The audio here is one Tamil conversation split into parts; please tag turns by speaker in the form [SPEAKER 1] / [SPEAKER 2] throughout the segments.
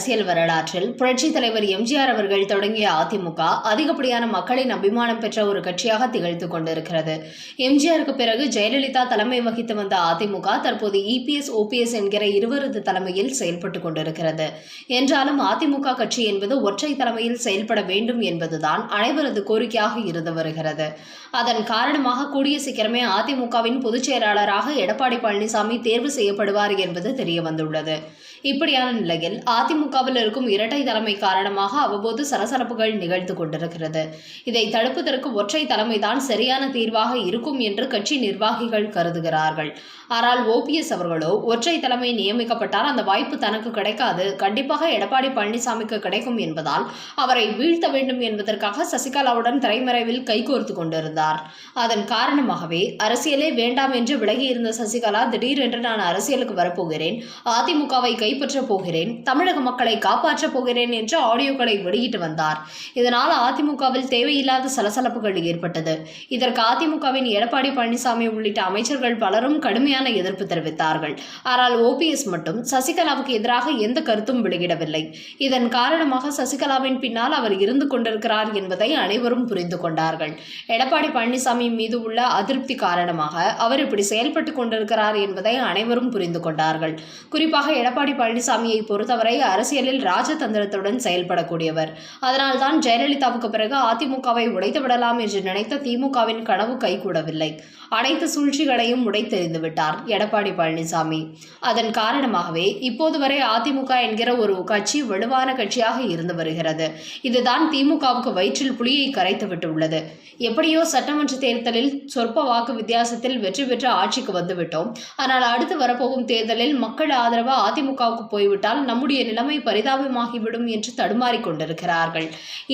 [SPEAKER 1] அரசியல் வரலாற்றில் புரட்சித் தலைவர் எம்ஜிஆர் அவர்கள் தொடங்கிய அதிமுக அதிகப்படியான மக்களின் அபிமானம் பெற்ற ஒரு கட்சியாக திகழ்த்துக் கொண்டிருக்கிறது. எம்ஜிஆருக்கு பிறகு ஜெயலலிதா தலைமை வகித்து வந்த அதிமுக தற்போது இபிஎஸ் ஓபிஎஸ் என்கிற இருவரது தலைமையில் செயல்பட்டுக் கொண்டிருக்கிறது. என்றாலும் அதிமுக கட்சி என்பது ஒற்றை தலைமையில் செயல்பட வேண்டும் என்பதுதான் அனைவரது கோரிக்கையாக இருந்து வருகிறது. அதன் காரணமாக கூடிய சீக்கிரமே அதிமுகவின் பொதுச் செயலாளராக எடப்பாடி பழனிசாமி தேர்வு செய்யப்படுவார் என்பது தெரிய வந்துள்ளது. இப்படியான நிலையில் அதிமுகவில் இருக்கும் இரட்டை தலைமை காரணமாக அவ்வப்போது சலசலப்புகள் நிகழ்ந்து கொண்டிருக்கிறது. இதை தடுப்பதற்கு ஒற்றை தலைமைதான் சரியான தீர்வாக இருக்கும் என்று கட்சி நிர்வாகிகள் கருதுகிறார்கள். ஆனால் ஓபிஎஸ் அவர்களோ ஒற்றை தலைமை நியமிக்கப்பட்டால் அந்த வாய்ப்பு தனக்கு கிடைக்காது, கண்டிப்பாக எடப்பாடி பழனிசாமிக்கு கிடைக்கும் என்பதால் அவரை வீழ்த்த வேண்டும் என்பதற்காக சசிகலாவுடன் திரைமறைவில் கைகோர்த்து கொண்டிருந்தார். அதன் காரணமாகவே அரசியலே வேண்டாம் என்று விலகியிருந்த சசிகலா திடீரென்று நான் அரசியலுக்கு வரப்போகிறேன், அதிமுகவை கைப்பற்றப் போகிறேன், தமிழக மக்களை காப்பாற்றப் போகிறேன் என்று ஆடியோக்களை வெளியிட்டு வந்தார். இதனால் அதிமுகவில் தேவையில்லாத சலசலப்புகள் ஏற்பட்டது. இதற்கு அதிமுகவின் எடப்பாடி பழனிசாமி உள்ளிட்ட அமைச்சர்கள் பலரும் கடுமையான எதிர்ப்பு தெரிவித்தார்கள். ஆனால் ஓபிஎஸ் மட்டும் சசிகலாவுக்கு எதிராக எந்த கருத்தும் வெளியிடவில்லை. இதன் காரணமாக சசிகலாவின் பின்னால் அவர் இருந்து கொண்டிருக்கிறார் என்பதை அனைவரும் புரிந்து கொண்டார்கள். எடப்பாடி பழனிசாமி மீது உள்ள அதிருப்தி காரணமாக அவர் இப்படி செயல்பட்டுக் கொண்டிருக்கிறார் என்பதை அனைவரும் புரிந்து கொண்டார்கள். குறிப்பாக எடப்பாடி பழனிசாமியை பொறுத்தவரை அரசியலில் ராஜதந்திரத்துடன் செயல்படக்கூடியவர். அதனால்தான் ஜெயலலிதாவுக்கு பிறகு அதிமுகவை உடைத்து விடலாம் என்று நினைத்த திமுகவின் கனவு கைகூடவில்லை. அனைத்து சூழ்ச்சிகளையும் உடைத்தெறிந்து விட்டார் எடப்பாடி பழனிசாமி. அதன் காரணமாகவே இப்போது வரை அதிமுக என்கிற ஒரு கட்சி வலுவான கட்சியாக இருந்து வருகிறது. இதுதான் திமுகவுக்கு வயிற்றில் புலியை கரைத்து விட்டுள்ளது. எப்படியோ சட்டமன்ற தேர்தலில் சொற்ப வாக்கு வித்தியாசத்தில் வெற்றி பெற்று ஆட்சிக்கு வந்துவிட்டோம். ஆனால் அடுத்து வரப்போகும் தேர்தலில் மக்கள் ஆதரவு அதிமுகவுக்கு போய்விட்டால் நம்முடைய நிலைமை பரிதாபமாகிவிடும் என்று தடுமாறிக் கொண்டிருக்கிறார்கள்.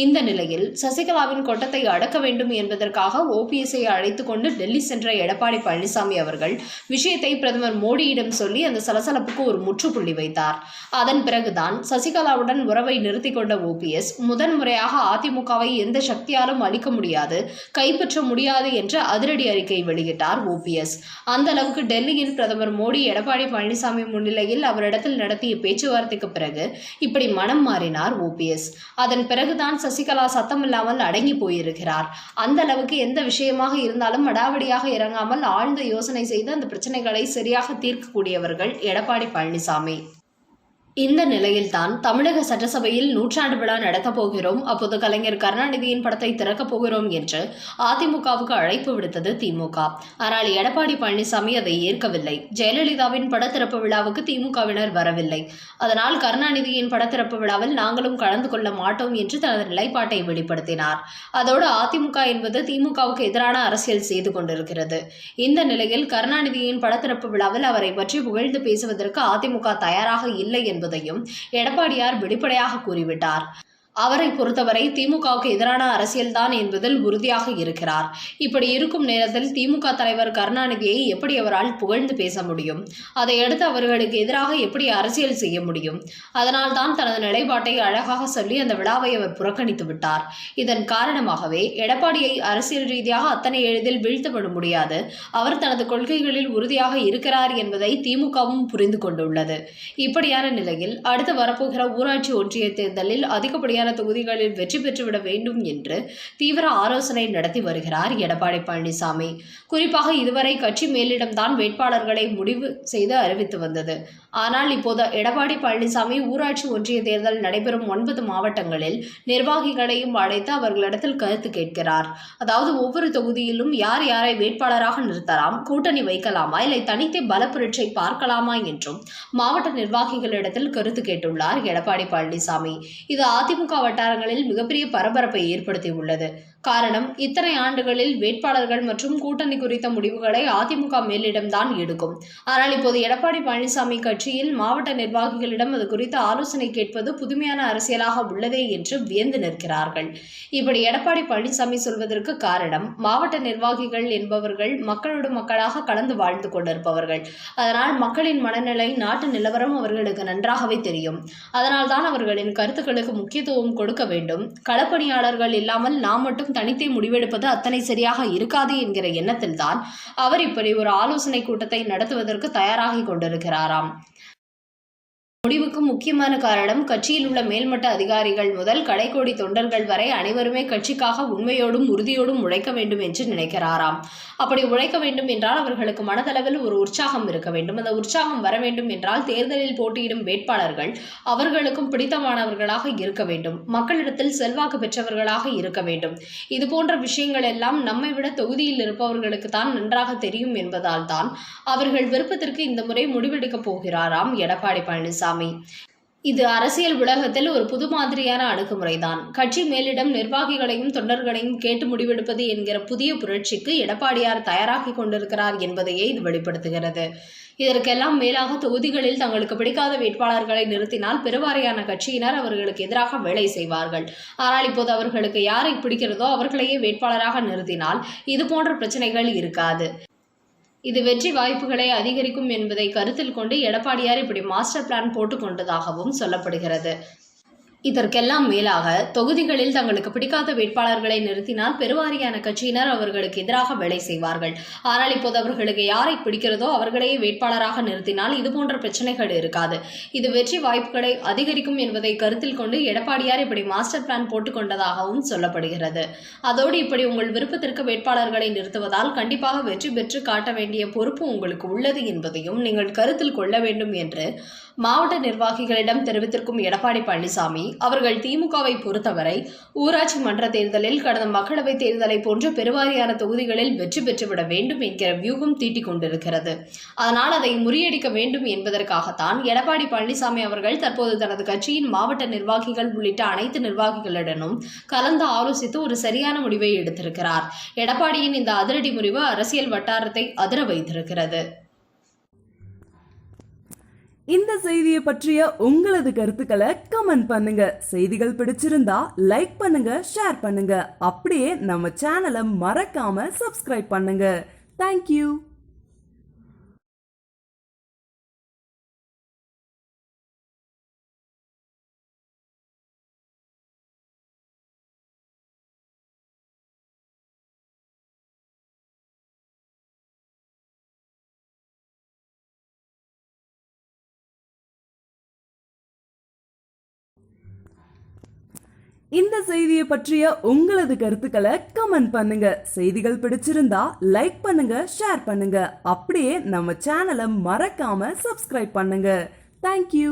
[SPEAKER 1] இந்த நிலையில் சசிகலாவின் கொட்டத்தை அடக்க வேண்டும் என்பதற்காக ஓபிஎஸ்ஐ அழைத்துக் கொண்டு டெல்லி சென்ற எடப்பாடி பழனிசாமி அவர்கள் விஷயத்தை பிரதமர் மோடியிடம் சொல்லி அந்த சலசலப்புக்கு ஒரு முற்றுப்புள்ளி வைத்தார். அதன் பிறகுதான் சசிகலாவுடன் உறவை நிறுத்திக் கொண்ட ஓபிஎஸ் முதன்முறையாக அதிமுகவை எந்த சக்தியாலும் அளிக்க முடியாது, கைப்பற்ற முடியாது என்று அதிரடி அறிக்கை வெளியிட்டார் ஓபிஎஸ். அந்த அளவுக்கு டெல்லியில் பிரதமர் மோடி எடப்பாடி பழனிசாமி முன்னிலையில் அவரிடத்தில் நடத்திய பேச்சுவார்த்தைக்கு பிறகு இப்படி மனம் மாறினார் ஓபிஎஸ். அதன் பிறகுதான் சசிகலா சத்தமில்லாமல் அடங்கி போயிருக்கிறார். அந்த அளவுக்கு எந்த விஷயமாக இருந்தாலும் அடாவடியாக இறங்காமல் ஆழ்ந்த யோசனை செய்து அந்த பிரச்சனைகளை சரியாக தீர்க்கக்கூடியவர்கள் எடப்பாடி பழனிசாமி. இந்த நிலையில்தான் தமிழக சட்டசபையில் நூற்றாண்டு விழா நடத்தப் போகிறோம், அப்போது கலைஞர் கருணாநிதியின் படத்தை திறக்கப் போகிறோம் என்று அதிமுகவுக்கு அழைப்பு விடுத்தது திமுக. ஆனால் எடப்பாடி பழனிசாமி அதை ஏற்கவில்லை. ஜெயலலிதாவின் படத்திறப்பு விழாவுக்கு திமுகவினர் வரவில்லை. அதனால் கருணாநிதியின் படத்திறப்பு விழாவில் நாங்களும் கலந்து கொள்ள மாட்டோம் என்று தனது நிலைப்பாட்டை வெளிப்படுத்தினார். அதோடு அதிமுக என்பது திமுகவுக்கு எதிரான அரசியல் செய்து கொண்டிருக்கிறது. இந்த நிலையில் கருணாநிதியின் படத்திறப்பு விழாவில் அவரை பற்றி புகழ்ந்து பேசுவதற்கு அதிமுக தயாராக இல்லை என்பதையும் எடப்பாடியார் வெளிப்படையாக கூறிவிட்டார். அவரை பொறுத்தவரை திமுகவுக்கு எதிரான அரசியல்தான் என்பதில் உறுதியாக இருக்கிறார். இப்படி இருக்கும் நேரத்தில் திமுக தலைவர் கருணாநிதியை எப்படி அவரால் புகழ்ந்து பேச முடியும்? அதையடுத்து அவர்களுக்கு எதிராக எப்படி அரசியல் செய்ய முடியும்? அதனால் தான் தனது நிலைப்பாட்டை அழகாக சொல்லி அந்த விழாவை அவர் புறக்கணித்து விட்டார். இதன் காரணமாகவே எடப்பாடியை அரசியல் ரீதியாக அத்தனை எளிதில் வீழ்த்தப்பட முடியாது, அவர் தனது கொள்கைகளில் உறுதியாக இருக்கிறார் என்பதை திமுகவும் புரிந்து கொண்டுள்ளது. இப்படியான நிலையில் அடுத்து வரப்போகிற ஊராட்சி ஒன்றிய தேர்தலில் அதிகப்படியான தொகுதிகளில் வெற்றி பெற்றுவிட வேண்டும் என்று தீவிர ஆலோசனை நடத்தி வருகிறார் எடப்பாடி பழனிசாமி. குறிப்பாக இதுவரை கட்சி மேலிடம்தான் வேட்பாளர்களை முடிவு செய்து அறிவித்து வந்தது. ஆனால் இப்போது எடப்பாடி பழனிசாமி ஊராட்சி ஒன்றிய தேர்தல் நடைபெறும் 9 மாவட்டங்களில் நிர்வாகிகளையும் அழைத்து அவர்களிடத்தில் கருத்து கேட்கிறார். அதாவது ஒவ்வொரு தொகுதியிலும் யார் யாரை வேட்பாளராக நிறுத்தலாம், கூட்டணி வைக்கலாமா, இல்லை தனித்தே பலப்பரீட்சை பார்க்கலாமா என்றும் மாவட்ட நிர்வாகிகளிடத்தில் கருத்து கேட்டுள்ளார் எடப்பாடி பழனிசாமி. இது அதிமுக வட்டாரங்களில் மிகப்பெரிய பரபரப்பை ஏற்படுத்தியுள்ளது. காரணம், இத்தனை ஆண்டுகளில் வேட்பாளர்கள் மற்றும் கூட்டணி குறித்த முடிவுகளை அதிமுக மேலிடம்தான் எடுக்கும். ஆனால் இப்போது எடப்பாடி பழனிசாமி கட்சியில் மாவட்ட நிர்வாகிகளிடம் அது குறித்து ஆலோசனை கேட்பது புதுமையான அரசியலாக உள்ளதே என்று வியந்து நிற்கிறார்கள். இப்படி எடப்பாடி பழனிசாமி சொல்வதற்கு காரணம், மாவட்ட நிர்வாகிகள் என்பவர்கள் மக்களோடு மக்களாக கலந்து வாழ்ந்து கொண்டிருப்பவர்கள். அதனால் மக்களின் மனநிலை, நாட்டு நிலவரம் அவர்களுக்கு நன்றாகவே தெரியும். அதனால்தான் அவர்களின் கருத்துக்களுக்கு முக்கியத்துவம் கொடுக்க வேண்டும். களப்பணியாளர்கள் இல்லாமல் நாம் மட்டும் தனித்தே முடிவெடுப்பது அத்தனை சரியாக இருக்காது என்கிற எண்ணத்தில்தான் அவர் இப்படி ஒரு ஆலோசனை கூட்டத்தை நடத்துவதற்கு தயாராகி கொண்டிருக்கிறாராம். முடிவுக்கு முக்கியமான காரணம் கட்சியில் உள்ள மேல்மட்ட அதிகாரிகள் முதல் கடைக்கோடி தொண்டர்கள் வரை அனைவருமே கட்சிக்காக உண்மையோடும் உறுதியோடும் உழைக்க வேண்டும் என்று நினைக்கிறாராம். அப்படி உழைக்க வேண்டும் என்றால் அவர்களுக்கு மனதளவில் ஒரு உற்சாகம் இருக்க வேண்டும். அந்த உற்சாகம் வர வேண்டும் என்றால் தேர்தலில் போட்டியிடும் வேட்பாளர்கள் அவர்களுக்கும் பிடித்தமானவர்களாக இருக்க வேண்டும், மக்களிடத்தில் செல்வாக்கு பெற்றவர்களாக இருக்க வேண்டும். இது போன்ற விஷயங்கள் எல்லாம் நம்மை விட தொகுதியில் இருப்பவர்களுக்கு தான் நன்றாக தெரியும் என்பதால் தான் அவர்கள் விருப்பத்திற்கு இந்த முறை முடிவெடுக்கப் போகிறாராம் எடப்பாடி பழனிசாமி. இது அரசியல் உலகத்தில் ஒரு புது மாதிரியான அணுகுமுறைதான். கட்சி மேலிடம் நிர்வாகிகளையும் தொண்டர்களையும் கேட்டு முடிவெடுப்பது என்கிற புதிய புரட்சிக்கு எடப்பாடியார் தயாராகி கொண்டிருக்கிறார் என்பதையே இது வெளிப்படுத்துகிறது. இதற்கெல்லாம் மேலாக தொகுதிகளில் தங்களுக்கு பிடிக்காத வேட்பாளர்களை நிறுத்தினால் பெருவாரியான கட்சியினர் அவர்களுக்கு எதிராக வேலை செய்வார்கள். ஆனால் இப்போது அவர்களுக்கு யாரை பிடிக்கிறதோ அவர்களையே வேட்பாளராக நிறுத்தினால் இது போன்ற பிரச்சனைகள் இருக்காது. இது வெற்றி வாய்ப்புகளை அதிகரிக்கும் என்பதை கருத்தில் கொண்டு எடப்பாடியார் இப்படி மாஸ்டர் பிளான் போட்டுக் கொண்டதாகவும் சொல்லப்படுகிறது. இதற்கெல்லாம் மேலாக தொகுதிகளில் தங்களுக்கு பிடிக்காத வேட்பாளர்களை நிறுத்தினால் பெருவாரியான கட்சியினர் அவர்களுக்கு எதிராக வேலை செய்வார்கள். ஆனால் இப்போது அவர்களுக்கு யாரை பிடிக்கிறதோ அவர்களையே வேட்பாளராக நிறுத்தினால் இது போன்ற பிரச்சனைகள் இருக்காது. இது வெற்றி வாய்ப்புகளை அதிகரிக்கும் என்பதை கருத்தில் கொண்டு எடப்பாடியார் இப்படி மாஸ்டர் பிளான் போட்டுக் கொண்டதாகவும் சொல்லப்படுகிறது. அதோடு இப்படி உங்கள் விருப்பத்திற்கு வேட்பாளர்களை நிறுத்துவதால் கண்டிப்பாக வெற்றி பெற்று காட்ட வேண்டிய பொறுப்பு உங்களுக்கு உள்ளது என்பதையும் நீங்கள் கருத்தில் கொள்ள வேண்டும் என்று மாவட்ட நிர்வாகிகளிடம் தெரிவித்திருக்கும் எடப்பாடி பழனிசாமி அவர்கள் திமுகவை பொறுத்தவரை ஊராட்சி மன்ற தேர்தலில் கடந்த மக்களவைத் தேர்தலை போன்ற பெருவாரியான தொகுதிகளில் வெற்றி பெற்றுவிட வேண்டும் என்கிற வியூகம் தீட்டிக் கொண்டிருக்கிறது. அதனால் அதை முறியடிக்க வேண்டும் என்பதற்காகத்தான் எடப்பாடி பழனிசாமி அவர்கள் தற்போது தனது கட்சியின் மாவட்ட நிர்வாகிகள் உள்ளிட்ட அனைத்து நிர்வாகிகளிடமும் கலந்து ஆலோசித்து ஒரு சரியான முடிவை எடுத்திருக்கிறார். எடப்பாடியின் இந்த அதிரடி முடிவு அரசியல் வட்டாரத்தை அதிர வைத்திருக்கிறது.
[SPEAKER 2] இந்த செய்தியை பற்றிய உங்களது கருத்துக்களை கமெண்ட் பண்ணுங்க. செய்திகள் பிடிச்சிருந்தா லைக் பண்ணுங்க, ஷேர் பண்ணுங்க. அப்படியே நம்ம சேனலை மறக்காம சப்ஸ்கிரைப் பண்ணுங்க. தேங்க்யூ. இந்த செய்தியை பற்றிய உங்களது கருத்துக்களை கமெண்ட் பண்ணுங்க. செய்திகள் பிடிச்சிருந்தா லைக் பண்ணுங்க, ஷேர் பண்ணுங்க. அப்படியே நம்ம சேனலை மறக்காம சப்ஸ்கிரைப் பண்ணுங்க. தேங்க்யூ.